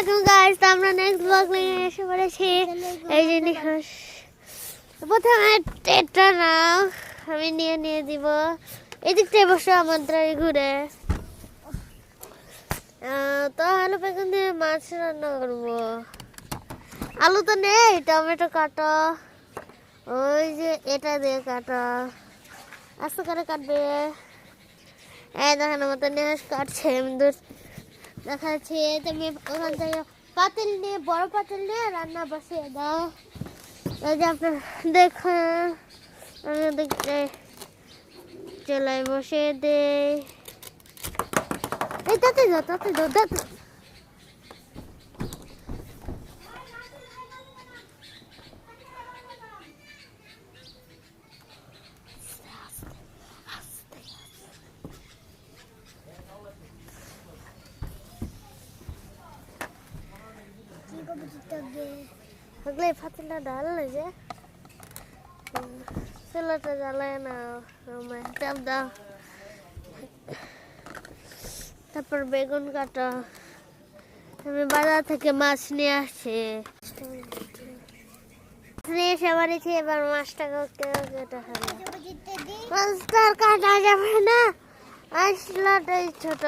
আলাইকুম গাইস, আমরা next blog নিয়ে এসে পড়েছি। এই জিনিস প্রথমে এটা নাও, আমি নিয়ে দিব। এদিক থেকে বসে আমাদের ঘুরে তো আলু বেগুন দিয়ে মাছ রান্না করবো। আলু তো নেই, টমেটো কাটো, ওই যে এটা দিয়ে কাটো, আস্তে করে কাটবে। এই দেখেন আমাদের নেহাস কাটছে, আমি দূর দেখাচ্ছি। তুমি ওখান থেকে পাতিল নিয়ে, বড় পাতিল নিয়ে রান্না বসিয়ে দাও। এই যে আপনার দেখেন, আমি দেখতে চুলায় বসিয়ে দেই। এই তাতে যাও, তাতে যাও, তাতে আগলে পাতিলটা ডাল না যে চুলাটা জ্বালায় না, চাপ দাও। তারপর বেগুন কাটো, আমি বাজার থেকে মাছ নিয়ে আসছি। নিয়ে এসে বাড়িছি, এবার মাছটা কেটে ফেলো। মাছটা কাটা যাবে না, আইসলাটাই ছোট,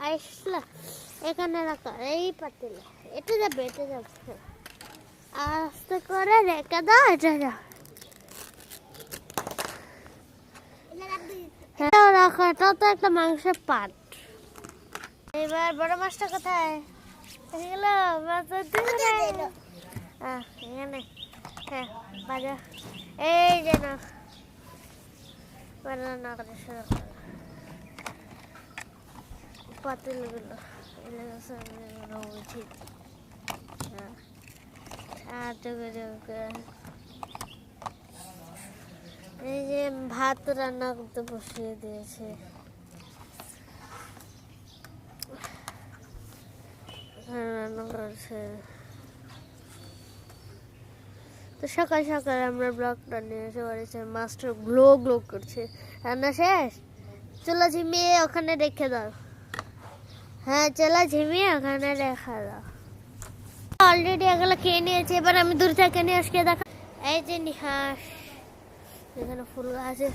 আইসলা এখানে রাখো, এই পাতিলে এটা যাবে, এটা যাবে, আস্তে করে রেখে দাও। এটা যাও, রাখো, এটা তো একটা মাংসের পাট। এবার বড় মাছটা কোথায় গেল? এখানে, হ্যাঁ বাজা, এই যেন রান্না করে শুরু করো। পাতিলগুলো উচিত, এই যে ভাত রান্না করতে বসিয়ে দিয়েছে। রান্না করছে তো সকাল সকাল আমরা ব্লগটা নিয়ে এসে পড়েছি। মাস্টার গ্লো গ্লো করছে। রান্না শেষ, চুলা ঝিমিয়ে ওখানে রেখে দাও। হ্যাঁ, চুলা ঝিমিয়ে ওখানে রেখে দাও। অলরেডি এগুলো খেয়ে নিয়েছে, এবার আমি দূর থেকে নিয়ে আসকে দেখা। এই যে নিহাস, এখানে ফুল গাছ আছে।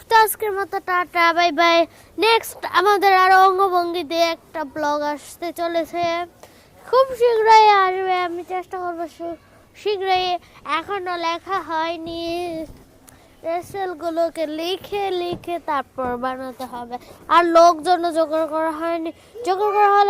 তো আজকের মতো টাটা, বাই বাই। নেক্সট আমাদের আরো অঙ্গভঙ্গি দিয়ে একটা ব্লগ আসতে চলেছে, খুব শীঘ্রই আসবে। আমি চেষ্টা করবো শীঘ্রই। এখনো লেখা হয়নি, রেসেলগুলোকে লিখে লিখে তারপর বানাতে হবে। আর লোকজন জোগাড় করা হয়নি, জোগাড় করা হলে